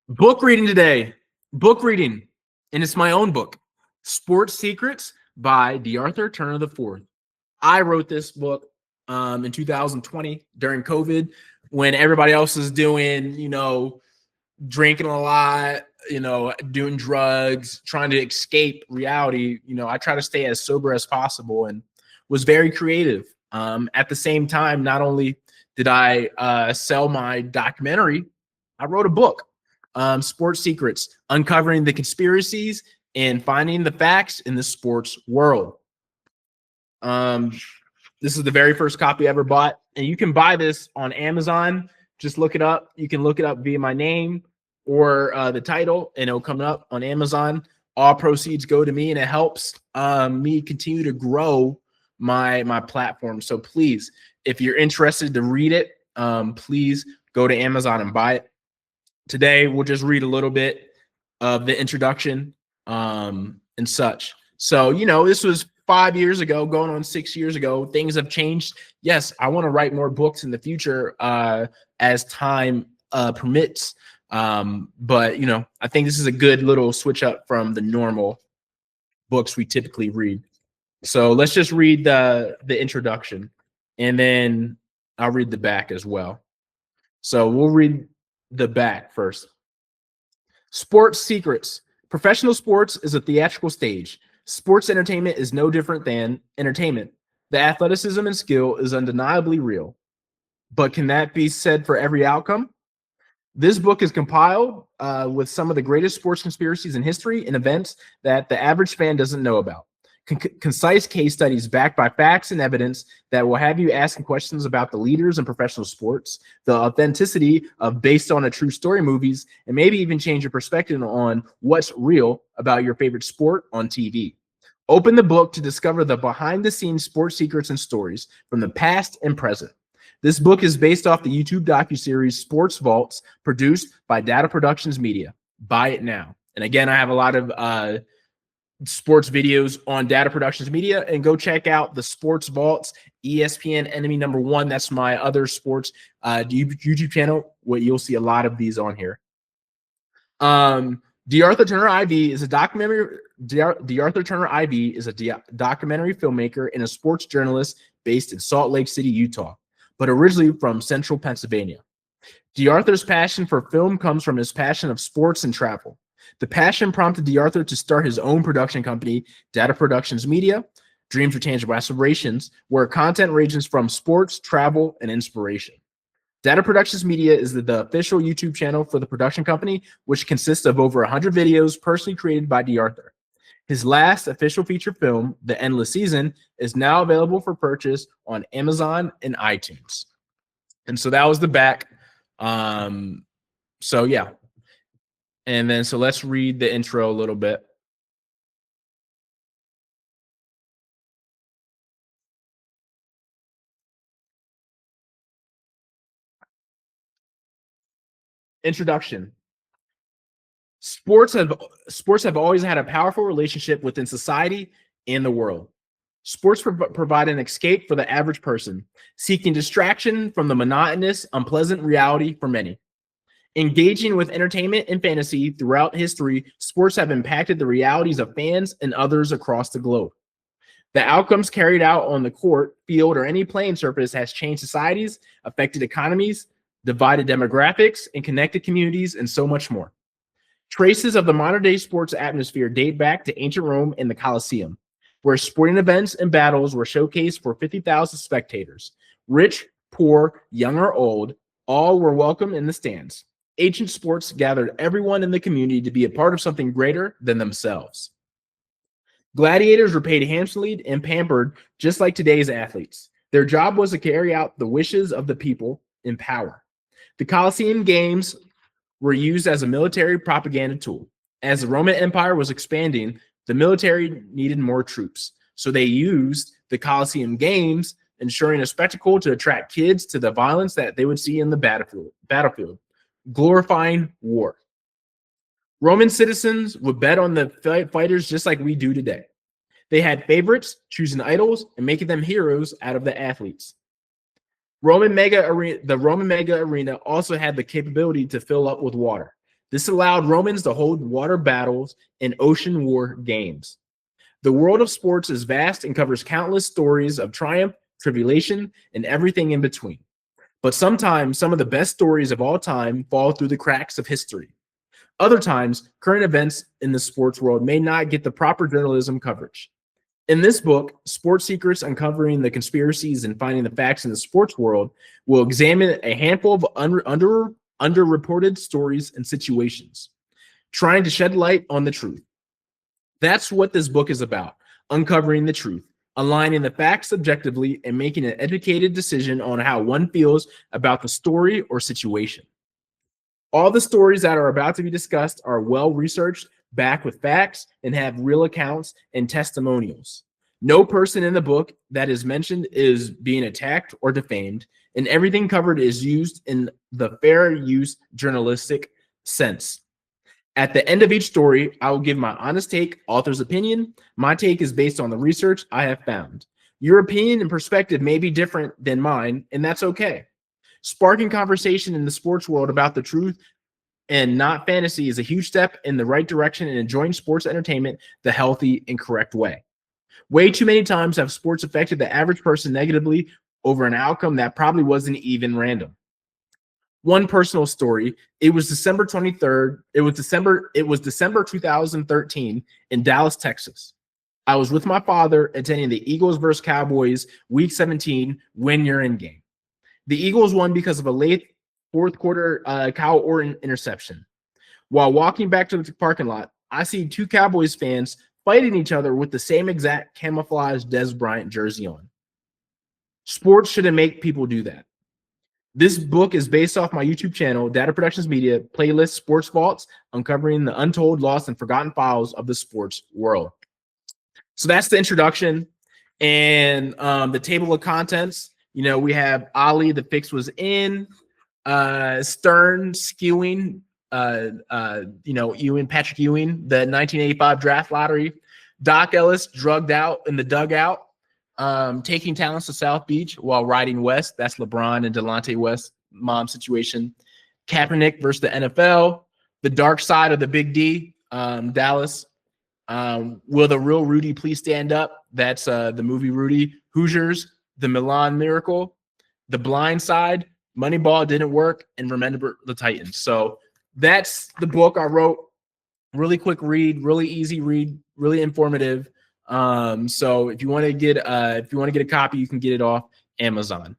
Book reading today. Book reading. And it's my own book, Sports Secrets by DeArthur Turner IV. I wrote this book in 2020 during COVID when everybody else is doing, drinking a lot, doing drugs, trying to escape reality. I try to stay as sober as possible and was very creative. At the same time, not only did I sell my documentary, I wrote a book, Sports Secrets, uncovering the conspiracies and finding the facts in the sports world. This is the very first copy I ever bought, and you can buy this on Amazon. Just look it up. You can look it up via my name or the title, and it'll come up on Amazon. All proceeds go to me, and it helps me continue to grow my platform. So please, if you're interested to read it, please go to Amazon and buy it. Today, we'll just read a little bit of the introduction and such. So, this was 5 years ago, going on 6 years ago. Things have changed. Yes, I want to write more books in the future as time permits. But, I think this is a good little switch up from the normal books we typically read. So let's just read the introduction, and then I'll read the back as well. So we'll read the back first. Sports Secrets. Professional sports is a theatrical stage. Sports entertainment is no different than entertainment. The athleticism and skill is undeniably real. But can that be said for every outcome? This book is compiled with some of the greatest sports conspiracies in history and events that the average fan doesn't know about. Concise case studies backed by facts and evidence that will have you asking questions about the leaders in professional sports, the authenticity of based on a true story movies, and maybe even change your perspective on what's real about your favorite sport on TV. Open the book to discover the behind-the-scenes sports secrets and stories from the past and present. This book is based off the YouTube docuseries Sports Vaults, produced by Data Productions Media. Buy it now. And again, I have a lot of sports videos on Data Productions Media, and go check out the Sports Vaults, ESPN Enemy Number One. That's my other sports YouTube channel, where you'll see a lot of these on here. DeArthur Turner IV is a documentary. DeArthur Turner IV is a documentary filmmaker and a sports journalist based in Salt Lake City, Utah, but originally from Central Pennsylvania. DeArthur's passion for film comes from his passion of sports and travel. The passion prompted DeArthur to start his own production company, Data Productions Media, Dreams for Tangible Aspirations, where content ranges from sports, travel, and inspiration. Data Productions Media is the official YouTube channel for the production company, which consists of over 100 videos personally created by DeArthur. His last official feature film, The Endless Season, is now available for purchase on Amazon and iTunes. And so that was the back. So yeah. And then, so let's read the intro a little bit. Introduction. Sports have always had a powerful relationship within society and the world. Sports provide an escape for the average person, seeking distraction from the monotonous, unpleasant reality for many. Engaging with entertainment and fantasy throughout history, sports have impacted the realities of fans and others across the globe. The outcomes carried out on the court, field, or any playing surface has changed societies, affected economies, divided demographics, and connected communities, and so much more. Traces of the modern-day sports atmosphere date back to ancient Rome and the Colosseum, where sporting events and battles were showcased for 50,000 spectators. Rich, poor, young, or old, all were welcome in the stands. Ancient sports gathered everyone in the community to be a part of something greater than themselves. Gladiators were paid handsomely and pampered just like today's athletes. Their job was to carry out the wishes of the people in power. The Colosseum Games were used as a military propaganda tool. As the Roman Empire was expanding, the military needed more troops. So they used the Colosseum Games, ensuring a spectacle to attract kids to the violence that they would see in the battlefield. Glorifying war. Roman citizens would bet on the fighters just like we do today. They had favorites, choosing idols, and making them heroes out of the athletes. The Roman Mega Arena also had the capability to fill up with water. This allowed Romans to hold water battles and ocean war games. The world of sports is vast and covers countless stories of triumph, tribulation, and everything in between. But sometimes some of the best stories of all time fall through the cracks of history. Other times, current events in the sports world may not get the proper journalism coverage. In this book, Sports Secrets Uncovering the Conspiracies and Finding the Facts in the Sports World, will examine a handful of underreported stories and situations, trying to shed light on the truth. That's what this book is about, uncovering the truth, aligning the facts objectively, and making an educated decision on how one feels about the story or situation. All the stories that are about to be discussed are well researched, backed with facts, and have real accounts and testimonials. No person in the book that is mentioned is being attacked or defamed, and everything covered is used in the fair use journalistic sense. At the end of each story, I will give my honest take, author's opinion. My take is based on the research I have found. Your opinion and perspective may be different than mine, and that's okay. Sparking conversation in the sports world about the truth and not fantasy is a huge step in the right direction in enjoying sports entertainment the healthy and correct way. Way too many times have sports affected the average person negatively over an outcome that probably wasn't even random. One personal story, it was December 23rd. It was December 2013 in Dallas, Texas. I was with my father attending the Eagles versus Cowboys Week 17 win-your-in game. The Eagles won because of a late fourth quarter Kyle Orton interception. While walking back to the parking lot, I see two Cowboys fans fighting each other with the same exact camouflage Dez Bryant jersey on. Sports shouldn't make people do that. This book is based off my YouTube channel, Data Productions Media, playlist Sports Vaults, uncovering the untold, lost, and forgotten files of the sports world. So that's the introduction and the table of contents. You know, we have Ali, the fix was in, Stern skewing, Patrick Ewing, the 1985 draft lottery, Doc Ellis drugged out in the dugout, taking talents to South Beach while riding west. That's LeBron and Delonte West mom situation. Kaepernick versus the NFL, the dark side of the Big D, Dallas. Will the real Rudy please stand up? That's the movie Rudy. Hoosiers, the Milan Miracle, the Blind Side, Moneyball didn't work, and Remember the Titans. So that's the book I wrote. Really quick read, really easy read, really informative. So if you want to get a copy, you can get it off Amazon.